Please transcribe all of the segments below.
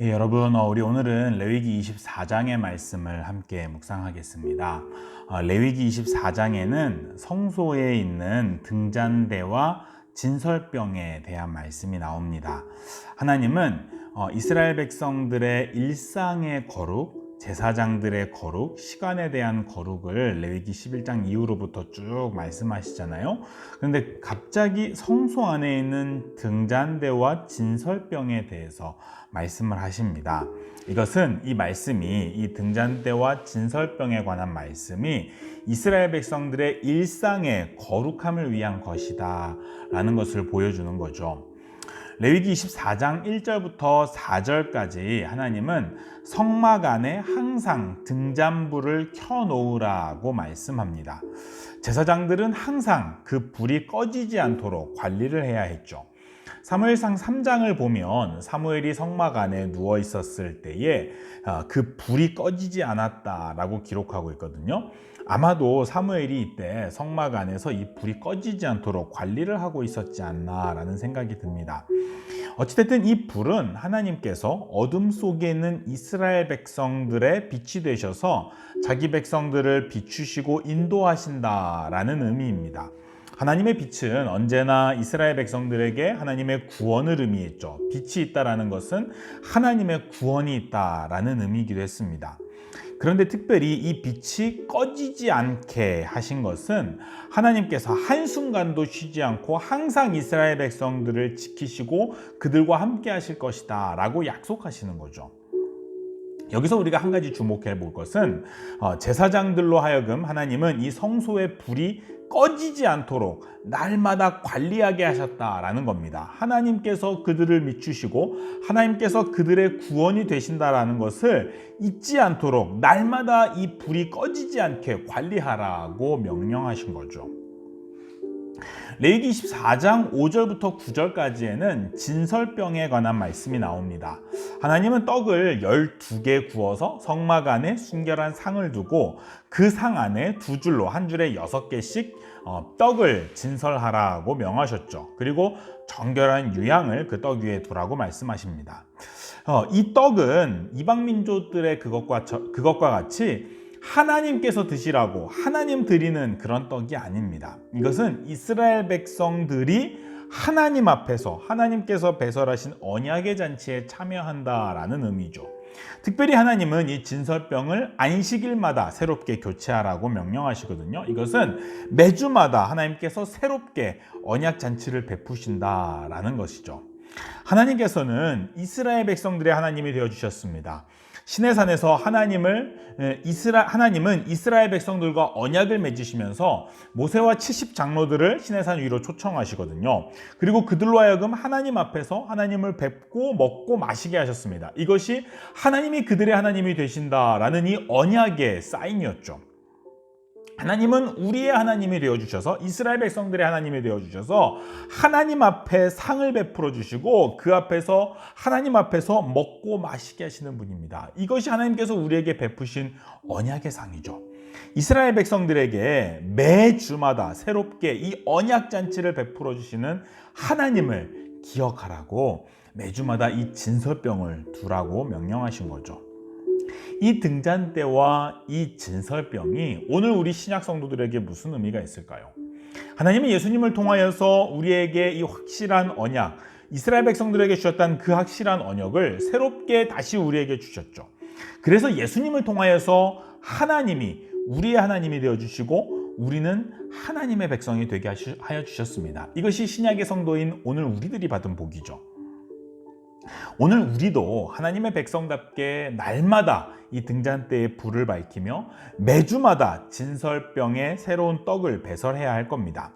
예, 여러분, 우리 오늘은 레위기 24장의 말씀을 함께 묵상하겠습니다. 레위기 24장에는 성소에 있는 등잔대와 진설병에 대한 말씀이 나옵니다. 하나님은 이스라엘 백성들의 일상의 거룩, 제사장들의 거룩, 시간에 대한 거룩을 레위기 11장 이후로부터 쭉 말씀하시잖아요. 그런데 갑자기 성소 안에 있는 등잔대와 진설병에 대해서 말씀을 하십니다. 이것은 이 말씀이 이 등잔대와 진설병에 관한 말씀이 이스라엘 백성들의 일상의 거룩함을 위한 것이다 라는 것을 보여주는 거죠. 레위기 24장 1절부터 4절까지 하나님은 성막 안에 항상 등잔불을 켜놓으라고 말씀합니다. 제사장들은 항상 그 불이 꺼지지 않도록 관리를 해야 했죠. 사무엘상 3장을 보면 사무엘이 성막 안에 누워 있었을 때에 그 불이 꺼지지 않았다라고 기록하고 있거든요. 아마도 사무엘이 이때 성막 안에서 이 불이 꺼지지 않도록 관리를 하고 있었지 않나라는 생각이 듭니다. 어찌됐든 이 불은 하나님께서 어둠 속에 있는 이스라엘 백성들의 빛이 되셔서 자기 백성들을 비추시고 인도하신다라는 의미입니다. 하나님의 빛은 언제나 이스라엘 백성들에게 하나님의 구원을 의미했죠. 빛이 있다라는 것은 하나님의 구원이 있다라는 의미이기도 했습니다. 그런데 특별히 이 빛이 꺼지지 않게 하신 것은 하나님께서 한순간도 쉬지 않고 항상 이스라엘 백성들을 지키시고 그들과 함께 하실 것이다 라고 약속하시는 거죠. 여기서 우리가 한 가지 주목해 볼 것은 제사장들로 하여금 하나님은 이 성소의 불이 꺼지지 않도록 날마다 관리하게 하셨다라는 겁니다. 하나님께서 그들을 비추시고 하나님께서 그들의 구원이 되신다라는 것을 잊지 않도록 날마다 이 불이 꺼지지 않게 관리하라고 명령하신 거죠. 레위기 24장 5절부터 9절까지에는 진설병에 관한 말씀이 나옵니다. 하나님은 떡을 12개 구워서 성막 안에 순결한 상을 두고 그 상 안에 두 줄로 한 줄에 6개씩 떡을 진설하라고 명하셨죠. 그리고 정결한 유향을 그 떡 위에 두라고 말씀하십니다. 이 떡은 이방 민족들의 그것과 같이 하나님께서 드시라고 하나님 드리는 그런 떡이 아닙니다. 이것은 이스라엘 백성들이 하나님 앞에서 하나님께서 배설하신 언약의 잔치에 참여한다라는 의미죠. 특별히 하나님은 이 진설병을 안식일마다 새롭게 교체하라고 명령하시거든요. 이것은 매주마다 하나님께서 새롭게 언약 잔치를 베푸신다라는 것이죠. 하나님께서는 이스라엘 백성들의 하나님이 되어주셨습니다. 시내산에서 하나님은 이스라엘 백성들과 언약을 맺으시면서 모세와 70장로들을 시내산 위로 초청하시거든요. 그리고 그들로 하여금 하나님 앞에서 하나님을 뵙고 먹고 마시게 하셨습니다. 이것이 하나님이 그들의 하나님이 되신다라는 이 언약의 사인이었죠. 하나님은 우리의 하나님이 되어주셔서 이스라엘 백성들의 하나님이 되어주셔서 하나님 앞에 상을 베풀어 주시고 그 앞에서 하나님 앞에서 먹고 마시게 하시는 분입니다. 이것이 하나님께서 우리에게 베푸신 언약의 상이죠. 이스라엘 백성들에게 매주마다 새롭게 이 언약 잔치를 베풀어 주시는 하나님을 기억하라고 매주마다 이 진설병을 두라고 명령하신 거죠. 이 등잔대와 이 진설병이 오늘 우리 신약 성도들에게 무슨 의미가 있을까요? 하나님은 예수님을 통하여서 우리에게 이 확실한 언약, 이스라엘 백성들에게 주셨던 그 확실한 언약을 새롭게 다시 우리에게 주셨죠. 그래서 예수님을 통하여서 하나님이 우리의 하나님이 되어주시고 우리는 하나님의 백성이 되게 하여 주셨습니다. 이것이 신약의 성도인 오늘 우리들이 받은 복이죠. 오늘 우리도 하나님의 백성답게 날마다 이 등잔대에 불을 밝히며 매주마다 진설병에 새로운 떡을 배설해야 할 겁니다.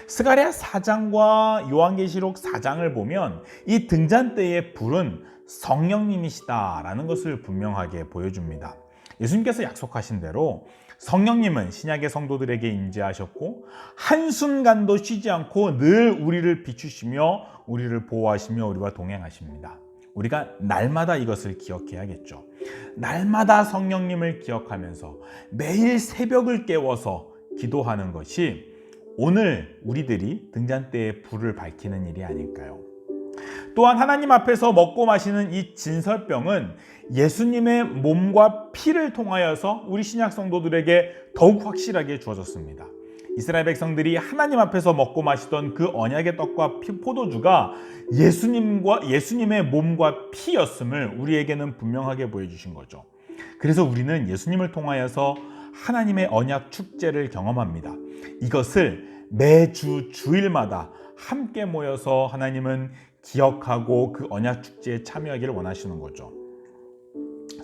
스가랴 4장과 요한계시록 4장을 보면 이 등잔대의 불은 성령님이시다라는 것을 분명하게 보여줍니다. 예수님께서 약속하신 대로 성령님은 신약의 성도들에게 임재하셨고 한순간도 쉬지 않고 늘 우리를 비추시며 우리를 보호하시며 우리와 동행하십니다. 우리가 날마다 이것을 기억해야겠죠. 날마다 성령님을 기억하면서 매일 새벽을 깨워서 기도하는 것이 오늘 우리들이 등잔대에 불을 밝히는 일이 아닐까요? 또한 하나님 앞에서 먹고 마시는 이 진설병은 예수님의 몸과 피를 통하여서 우리 신약 성도들에게 더욱 확실하게 주어졌습니다. 이스라엘 백성들이 하나님 앞에서 먹고 마시던 그 언약의 떡과 포도주가 예수님의 몸과 피였음을 우리에게는 분명하게 보여주신 거죠. 그래서 우리는 예수님을 통하여서 하나님의 언약 축제를 경험합니다. 이것을 매주 주일마다 함께 모여서 하나님은 기억하고 그 언약 축제에 참여하기를 원하시는 거죠.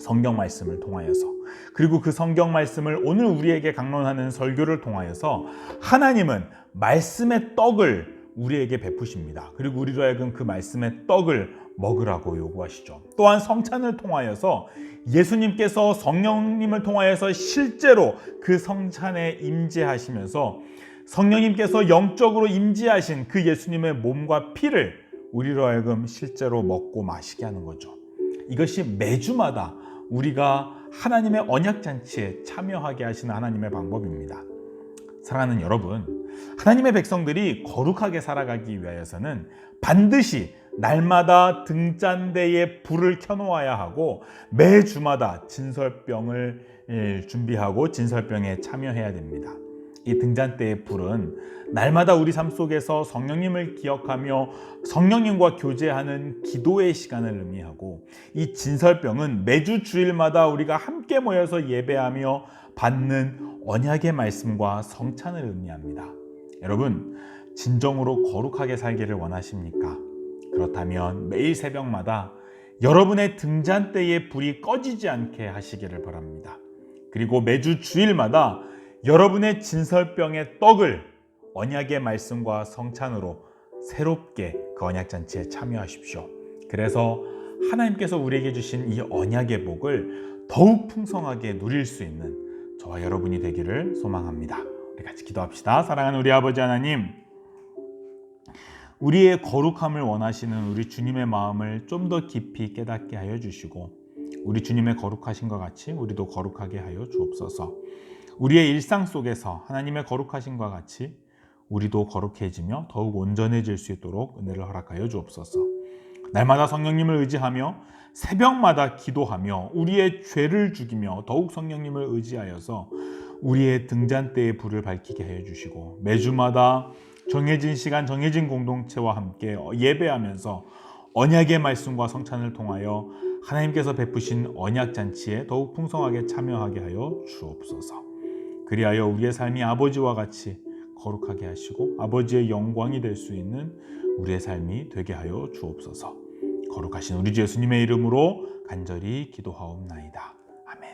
성경 말씀을 통하여서, 그리고 그 성경 말씀을 오늘 우리에게 강론하는 설교를 통하여서 하나님은 말씀의 떡을 우리에게 베푸십니다. 그리고 우리로 하여금 그 말씀의 떡을 먹으라고 요구하시죠. 또한 성찬을 통하여서 예수님께서 성령님을 통하여서 실제로 그 성찬에 임재하시면서 성령님께서 영적으로 임재하신 그 예수님의 몸과 피를 우리로 하여금 실제로 먹고 마시게 하는 거죠. 이것이 매주마다 우리가 하나님의 언약잔치에 참여하게 하시는 하나님의 방법입니다. 사랑하는 여러분, 하나님의 백성들이 거룩하게 살아가기 위하여서는 반드시 날마다 등잔대에 불을 켜놓아야 하고 매주마다 진설병을 준비하고 진설병에 참여해야 됩니다. 이 등잔대의 불은 날마다 우리 삶 속에서 성령님을 기억하며 성령님과 교제하는 기도의 시간을 의미하고, 이 진설병은 매주 주일마다 우리가 함께 모여서 예배하며 받는 언약의 말씀과 성찬을 의미합니다. 여러분, 진정으로 거룩하게 살기를 원하십니까? 그렇다면 매일 새벽마다 여러분의 등잔대의 불이 꺼지지 않게 하시기를 바랍니다. 그리고 매주 주일마다 여러분의 진설병의 떡을 언약의 말씀과 성찬으로 새롭게 그 언약잔치에 참여하십시오. 그래서 하나님께서 우리에게 주신 이 언약의 복을 더욱 풍성하게 누릴 수 있는 저와 여러분이 되기를 소망합니다. 우리 같이 기도합시다. 사랑하는 우리 아버지 하나님, 우리의 거룩함을 원하시는 우리 주님의 마음을 좀 더 깊이 깨닫게 하여 주시고, 우리 주님의 거룩하신 것 같이 우리도 거룩하게 하여 주옵소서. 우리의 일상 속에서 하나님의 거룩하심과 같이 우리도 거룩해지며 더욱 온전해질 수 있도록 은혜를 허락하여 주옵소서. 날마다 성령님을 의지하며 새벽마다 기도하며 우리의 죄를 죽이며 더욱 성령님을 의지하여서 우리의 등잔대의 불을 밝히게 하여 주시고, 매주마다 정해진 시간 정해진 공동체와 함께 예배하면서 언약의 말씀과 성찬을 통하여 하나님께서 베푸신 언약잔치에 더욱 풍성하게 참여하게 하여 주옵소서. 그리하여 우리의 삶이 아버지와 같이 거룩하게 하시고 아버지의 영광이 될 수 있는 우리의 삶이 되게 하여 주옵소서. 거룩하신 우리 주 예수님의 이름으로 간절히 기도하옵나이다. 아멘.